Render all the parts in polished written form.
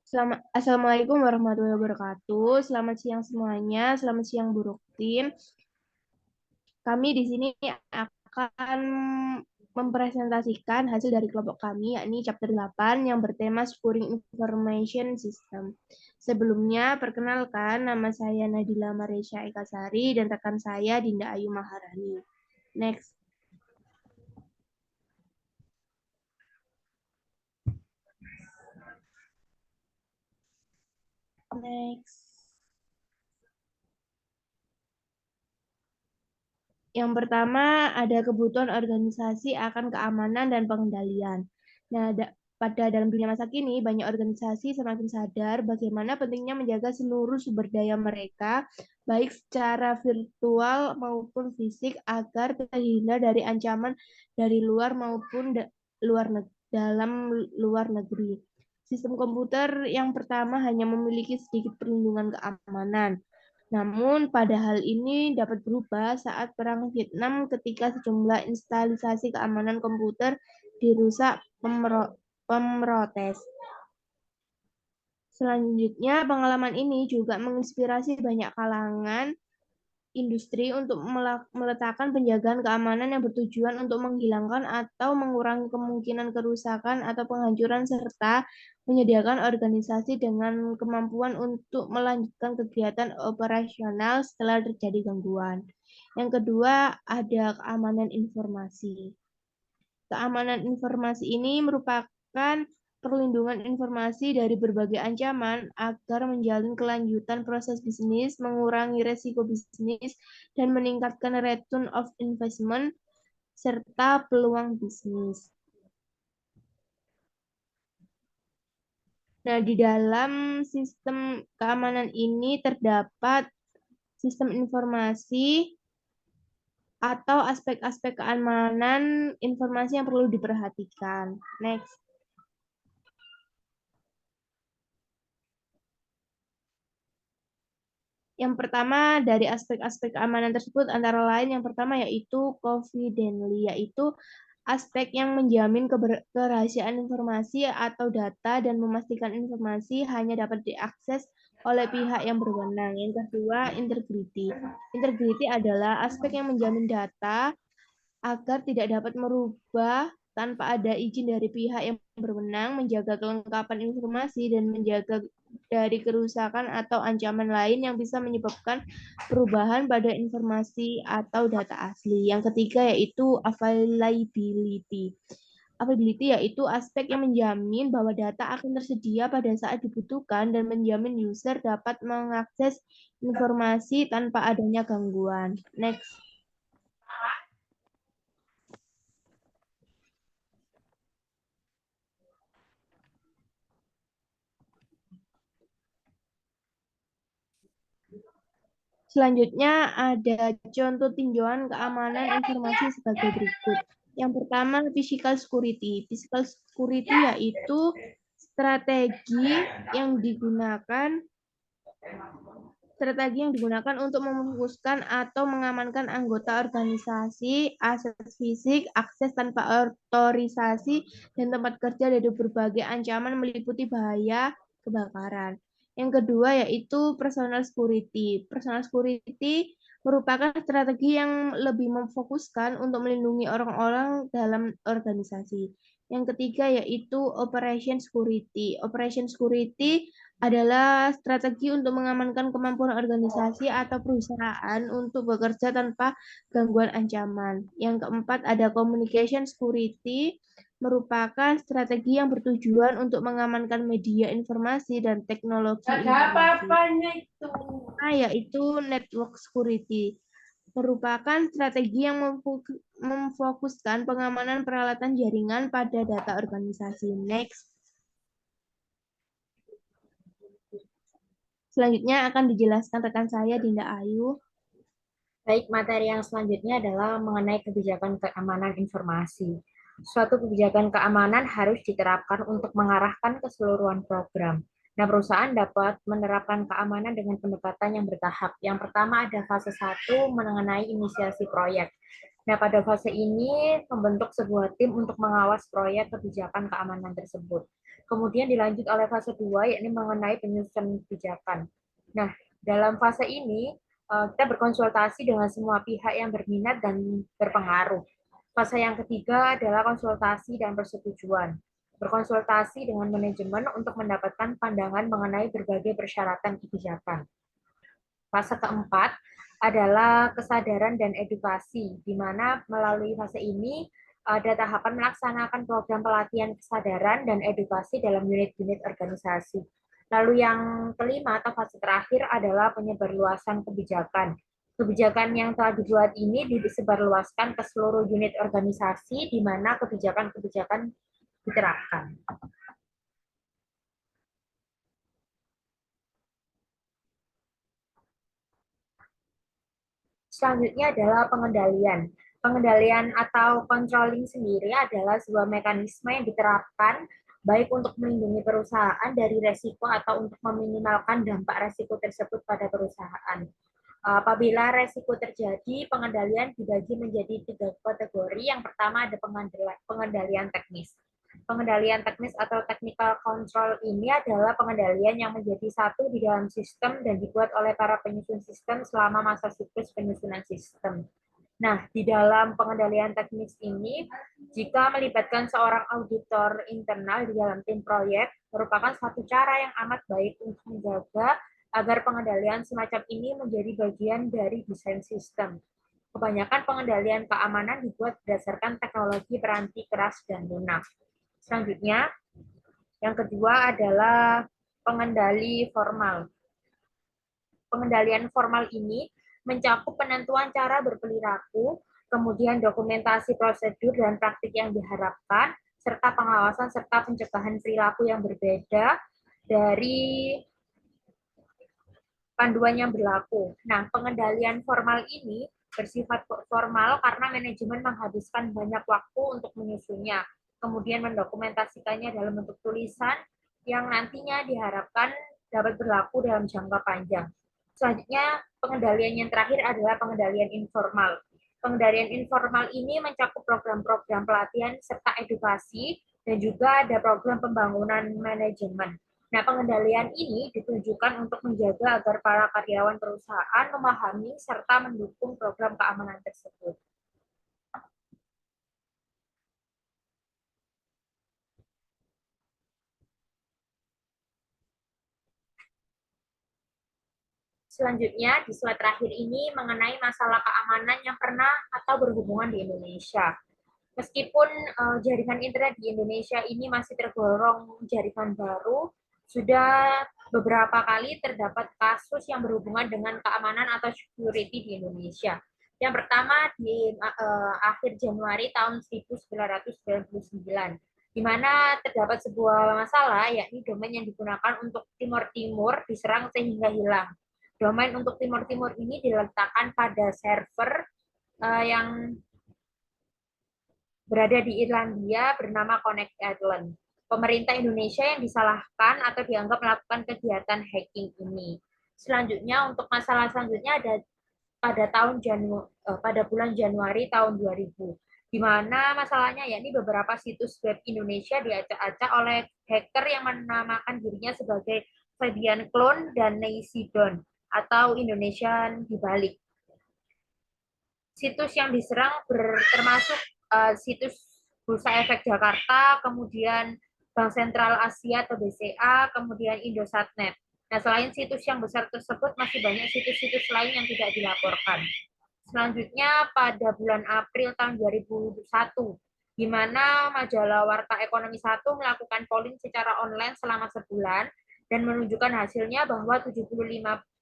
Assalamualaikum warahmatullahi wabarakatuh. Selamat siang semuanya. Selamat siang Bu Ruktin. Kami di sini akan mempresentasikan hasil dari kelompok kami, yakni chapter 8 yang bertema Scoring Information System. Sebelumnya, perkenalkan nama saya Nadila Maresya Ekasari dan rekan saya Dinda Ayu Maharani. Next. Next. Yang pertama ada kebutuhan organisasi akan keamanan dan pengendalian. Nah, pada dalam dunia masa kini, banyak organisasi semakin sadar bagaimana pentingnya menjaga seluruh sumber daya mereka, baik secara virtual maupun fisik, agar terhindar dari ancaman dari luar maupun dalam luar negeri. Sistem komputer yang pertama hanya memiliki sedikit perlindungan keamanan. Namun, pada hal ini dapat berubah saat Perang Vietnam ketika sejumlah instalisasi keamanan komputer dirusak pemrotes. Selanjutnya, pengalaman ini juga menginspirasi banyak kalangan industri untuk meletakkan penjagaan keamanan yang bertujuan untuk menghilangkan atau mengurangi kemungkinan kerusakan atau penghancuran serta menyediakan organisasi dengan kemampuan untuk melanjutkan kegiatan operasional setelah terjadi gangguan. Yang kedua, ada keamanan informasi. Keamanan informasi ini merupakan perlindungan informasi dari berbagai ancaman agar menjalin kelanjutan proses bisnis, mengurangi resiko bisnis, dan meningkatkan return of investment serta peluang bisnis. Nah, di dalam sistem keamanan ini terdapat sistem informasi atau aspek-aspek keamanan informasi yang perlu diperhatikan. Next. Yang pertama dari aspek-aspek keamanan tersebut antara lain yang pertama yaitu confidentiality, yaitu aspek yang menjamin kerahasiaan informasi atau data dan memastikan informasi hanya dapat diakses oleh pihak yang berwenang. Yang kedua, integrity. Integrity adalah aspek yang menjamin data agar tidak dapat merubah tanpa ada izin dari pihak yang berwenang, menjaga kelengkapan informasi, dan menjaga dari kerusakan atau ancaman lain yang bisa menyebabkan perubahan pada informasi atau data asli. Yang ketiga yaitu availability. Availability yaitu aspek yang menjamin bahwa data akan tersedia pada saat dibutuhkan dan menjamin user dapat mengakses informasi tanpa adanya gangguan. Next. Selanjutnya ada contoh tinjauan keamanan informasi sebagai berikut. Yang pertama, physical security. Physical security yaitu strategi yang digunakan untuk memfokuskan atau mengamankan anggota organisasi, aset fisik, akses tanpa otorisasi, dan tempat kerja dari berbagai ancaman meliputi bahaya kebakaran. Yang kedua yaitu personal security. Personal security merupakan strategi yang lebih memfokuskan untuk melindungi orang-orang dalam organisasi. Yang ketiga yaitu operation security. Operation security adalah strategi untuk mengamankan kemampuan organisasi atau perusahaan untuk bekerja tanpa gangguan ancaman. Yang keempat ada communication security, merupakan strategi yang bertujuan untuk mengamankan media informasi dan teknologi informasi. Yaitu network security, merupakan strategi yang memfokuskan pengamanan peralatan jaringan pada data organisasi. Next. Selanjutnya akan dijelaskan rekan saya Dinda Ayu. Baik, materi yang selanjutnya adalah mengenai kebijakan keamanan informasi. Suatu kebijakan keamanan harus diterapkan untuk mengarahkan keseluruhan program. Nah, perusahaan dapat menerapkan keamanan dengan pendekatan yang bertahap. Yang pertama ada fase 1 mengenai inisiasi proyek. Nah, pada fase ini membentuk sebuah tim untuk mengawas proyek kebijakan keamanan tersebut. Kemudian dilanjut oleh fase 2, yakni mengenai penyusunan kebijakan. Nah, dalam fase ini kita berkonsultasi dengan semua pihak yang berminat dan berpengaruh. Fase yang ketiga adalah konsultasi dan persetujuan. Berkonsultasi dengan manajemen untuk mendapatkan pandangan mengenai berbagai persyaratan kebijakan. Fase keempat adalah kesadaran dan edukasi, di mana melalui fase ini ada tahapan melaksanakan program pelatihan kesadaran dan edukasi dalam unit-unit organisasi. Lalu yang kelima atau fase terakhir adalah penyebarluasan kebijakan. Kebijakan yang telah dibuat ini disebarluaskan ke seluruh unit organisasi, di mana kebijakan-kebijakan diterapkan. Selanjutnya adalah pengendalian. Pengendalian atau controlling sendiri adalah sebuah mekanisme yang diterapkan baik untuk melindungi perusahaan dari resiko atau untuk meminimalkan dampak resiko tersebut pada perusahaan. Apabila resiko terjadi, pengendalian dibagi menjadi 3 kategori. Yang pertama ada pengendalian teknis. Pengendalian teknis atau technical control ini adalah pengendalian yang menjadi satu di dalam sistem dan dibuat oleh para penyusun sistem selama masa siklus penyusunan sistem. Nah, di dalam pengendalian teknis ini, jika melibatkan seorang auditor internal di dalam tim proyek, merupakan satu cara yang amat baik untuk menjaga agar pengendalian semacam ini menjadi bagian dari desain sistem. Kebanyakan pengendalian keamanan dibuat berdasarkan teknologi peranti keras dan lunak. Selanjutnya, yang kedua adalah pengendali formal. Pengendalian formal ini mencakup penentuan cara berperilaku, kemudian dokumentasi prosedur dan praktik yang diharapkan, serta pengawasan serta pencegahan perilaku yang berbeda dari panduan yang berlaku. Nah, pengendalian formal ini bersifat formal karena manajemen menghabiskan banyak waktu untuk menyusunnya, kemudian mendokumentasikannya dalam bentuk tulisan yang nantinya diharapkan dapat berlaku dalam jangka panjang. Selanjutnya, pengendalian yang terakhir adalah pengendalian informal. Pengendalian informal ini mencakup program-program pelatihan serta edukasi, dan juga ada program pembangunan manajemen. Nah, pengendalian ini ditujukan untuk menjaga agar para karyawan perusahaan memahami serta mendukung program keamanan tersebut. Selanjutnya, di slide terakhir ini mengenai masalah keamanan yang pernah atau berhubungan di Indonesia. Meskipun jaringan internet di Indonesia ini masih tergolong jaringan baru, sudah beberapa kali terdapat kasus yang berhubungan dengan keamanan atau security di Indonesia. Yang pertama di akhir Januari tahun 1999, di mana terdapat sebuah masalah, yakni domain yang digunakan untuk Timur Timur diserang sehingga hilang. Domain untuk Timur Timur ini diletakkan pada server yang berada di Irlandia bernama Connect Island. Pemerintah Indonesia yang disalahkan atau dianggap melakukan kegiatan hacking ini. Selanjutnya, untuk masalah selanjutnya ada pada bulan Januari tahun 2000, di mana masalahnya yakni beberapa situs web Indonesia diacak-acak oleh hacker yang menamakan dirinya sebagai Fabian Clone dan Neisidon atau Indonesian dibalik. Situs yang diserang termasuk situs Bursa Efek Jakarta, kemudian Bank Sentral Asia atau BCA, kemudian Indosatnet. Nah, selain situs yang besar tersebut, masih banyak situs-situs lain yang tidak dilaporkan. Selanjutnya, pada bulan April tahun 2001, di mana majalah Warta Ekonomi 1 melakukan polling secara online selama sebulan dan menunjukkan hasilnya bahwa 75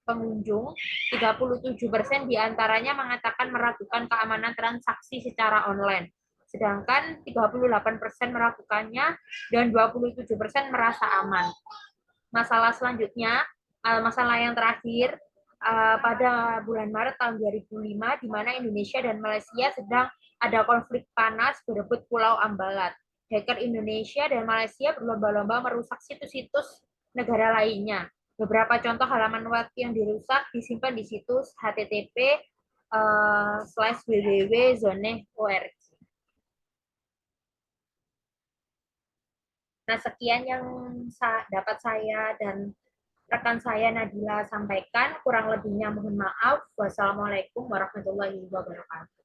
pengunjung, 37% diantaranya mengatakan meragukan keamanan transaksi secara online. Sedangkan 38% meragukannya dan 27% merasa aman. Masalah selanjutnya, masalah yang terakhir, pada bulan Maret tahun 2005, di mana Indonesia dan Malaysia sedang ada konflik panas berebut Pulau Ambalat. Hacker Indonesia dan Malaysia berlomba-lomba merusak situs-situs negara lainnya. Beberapa contoh halaman web yang dirusak disimpan di situs http www.zone.org. Nah, sekian yang dapat saya dan rekan saya Nadila sampaikan. Kurang lebihnya mohon maaf. Wassalamualaikum warahmatullahi wabarakatuh.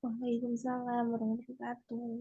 Waalaikumsalam warahmatullahi wabarakatuh.